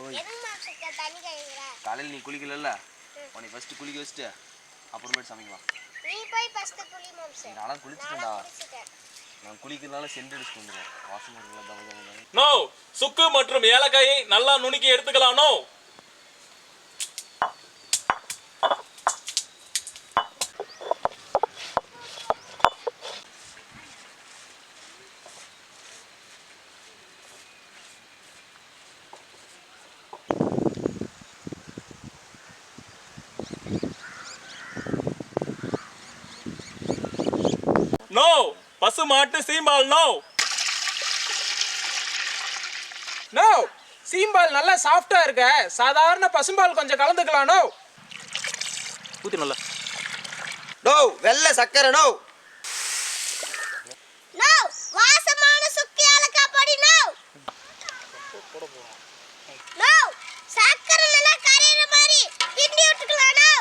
ஓய் காலையில் நீ குளிக்கலல்ல உன்னை ஃபர்ஸ்ட் குளிக்க வச்சுட்டு அப்புறமேட்டு சமைக்கலாம். நீ போய் ஃபர்ஸ்ட் குளி மாம்சே. நான் குளிச்சிட்டேன்டா. நான் குளிக்கிறதுனால சென்ட் அடிச்சுட்டு வந்துடுறேன். வாசனை இருக்குல்ல தவதவ. நோ சுக்கு மற்றும் ஏலக்காயை நல்லா நுணுக்கி எடுத்துக்கலாம். நோ நோ பசு மாட்டு சீம்பால். நோ நோ சீம்பால் நல்லா சாஃப்டா இருக்க. சாதாரண பசும்பால் கொஞ்சம் கலந்துக்கலாம். நோ ஊத்தி நல்லா. நோ வெள்ளை சக்கரை. நோ நோ வாசமான சுக்கு ஏலக்காய் பொடி. நோ நோ சக்கரை நல்லா கரையற மாதிரி கிண்டி விட்டுக்கலாம். நோ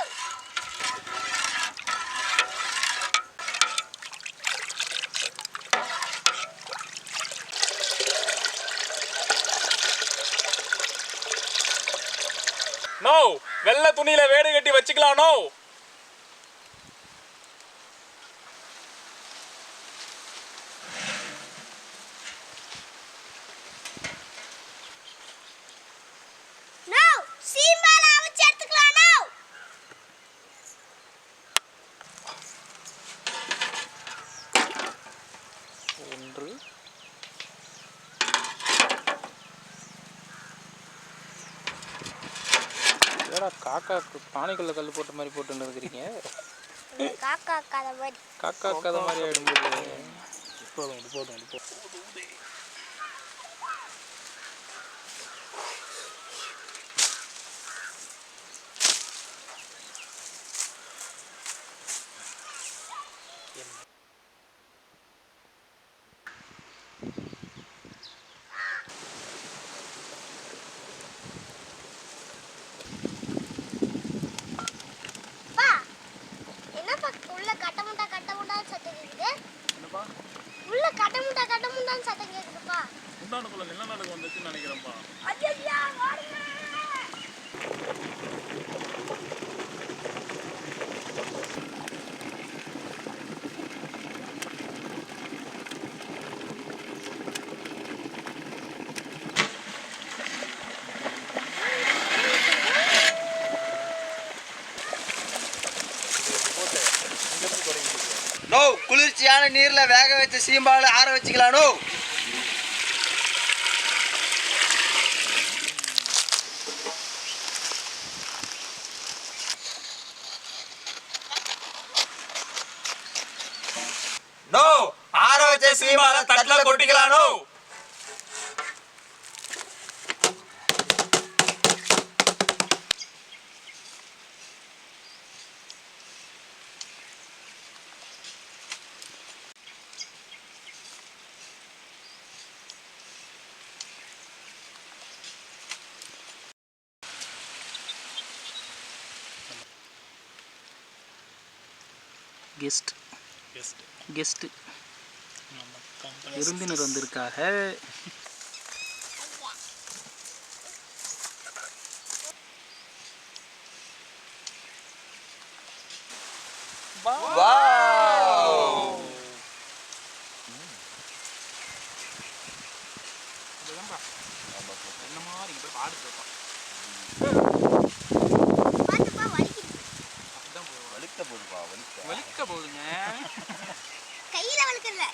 நோ வெள்ளை துணியில வேடு கட்டி வச்சுக்கலாம். நோ நோ சீம்பால அவிச்சு எடுத்துக்கலாம். நோ ஒன்று ஏடா காக்காக்கு பானைக்குள்ள கல் போட்ட மாதிரி போட்டு இருக்கிறீங்க. காக்கா கதை மாதிரி காக்கா கதை மாதிரி ஆயிடும்போது போதும். பா என்னப்பா உள்ள கட்டமுண்டா சத்தம் கேக்குது. என்னப்பா உள்ள கட்டமுண்டான்னு சத்தம் கேக்குதுப்பா. முந்தானுக்குள்ள நிலநடுக்கம் வந்துச்சுன்னு நினைக்கிறேன்ப்பா. ஐயா ஓடுங்க. நோ குளிர்ச்சியான நீர்ல வேக வச்ச சீம்பால் ஆற வச்சுக்கலாம். நோ நோ ஆற வச்ச சீம்பால தட்டுல கொட்டிக்கலாம். நோ கெஸ்ட் விருந்தினர் வந்திருக்காக. வலிக்க போகுதுங்க. கையில வலிக்கல.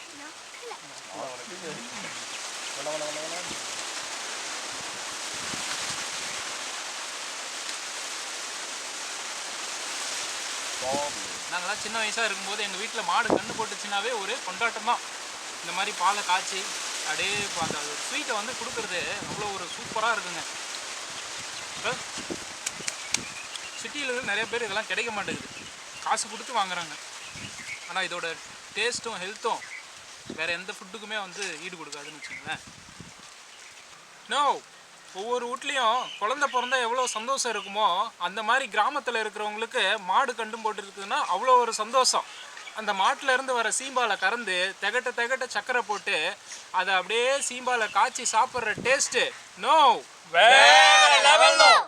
நாங்களாம் சின்ன வயசாக இருக்கும்போது எங்கள் வீட்டில் மாடு கன்று போட்டுச்சுனாவே ஒரு கொண்டாட்டம் தான். இந்த மாதிரி பாலை காய்ச்சி அப்படியே அந்த ஸ்வீட்டை வந்து கொடுக்குறது அவ்வளோ ஒரு சூப்பராக இருக்குங்க. இப்போ சிட்டியில் நிறைய பேர் இதெல்லாம் கிடைக்க மாட்டேங்குது, காசு கொடுத்து வாங்குறாங்க. ஆனால் இதோட டேஸ்ட்டும் ஹெல்த்தும் வேறு எந்த ஃபுட்டுக்குமே வந்து ஈடு கொடுக்காதுன்னு வச்சுக்கோங்களேன். நோ ஒவ்வொரு வீட்லேயும் குழந்தை பிறந்தா எவ்வளோ சந்தோஷம் இருக்குமோ அந்த மாதிரி கிராமத்தில் இருக்கிறவங்களுக்கு மாடு கண்டும் போட்டு இருக்குதுன்னா அவ்வளோ ஒரு சந்தோஷம். அந்த மாட்டில் இருந்து வர சீம்பாலை கறந்து திகட்ட சக்கரை போட்டு அதை அப்படியே சீம்பாலை காய்ச்சி சாப்பிட்ற டேஸ்ட்டு நோ வேற லெவல் தான்.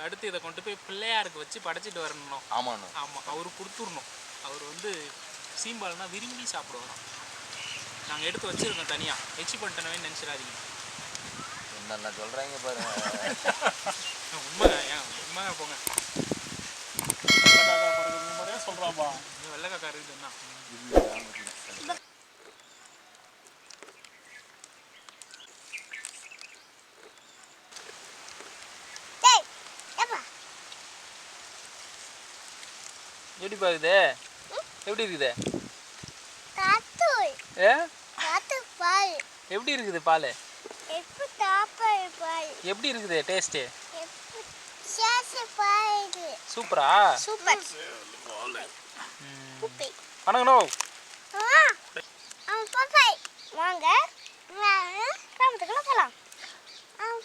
அடுத்து இதை கொண்டு போய் பிள்ளையாருக்கு வச்சு படைச்சிட்டு வரணும். ஆமாண்ணா. ஆமாம், அவரு கொடுத்துடணும். அவர் வந்து சீம்பால்னா விரும்பி சாப்பிடுவாராம். நாங்கள் எடுத்து வச்சுருக்கோம் தனியாக, எச்சி பண்ணிட்டனவே நினச்சிடாதீங்க. என்னென்ன சொல்கிறாங்க பாருங்க. உண்மைங்க, ஏன் உண்மைங்க போங்க. சொல்றாப்பா வெள்ளைக்காக்கா இருக்குதுன்னா எப்படி பாக்குது? எப்படி இருக்குது? காத்தூள் ஏ காத்து பால் எப்படி இருக்குது பால்? எப்ப தாப்பல் பால் எப்படி இருக்குது டேஸ்ட்டு? எப்ப சேச பால் இது சூப்பரா? சூப்பர் புப்பி வணங்கண்ணோ. அவன் பாப்பாய் வாங்க ராமத்துக்குள்ள போலாம். அவன்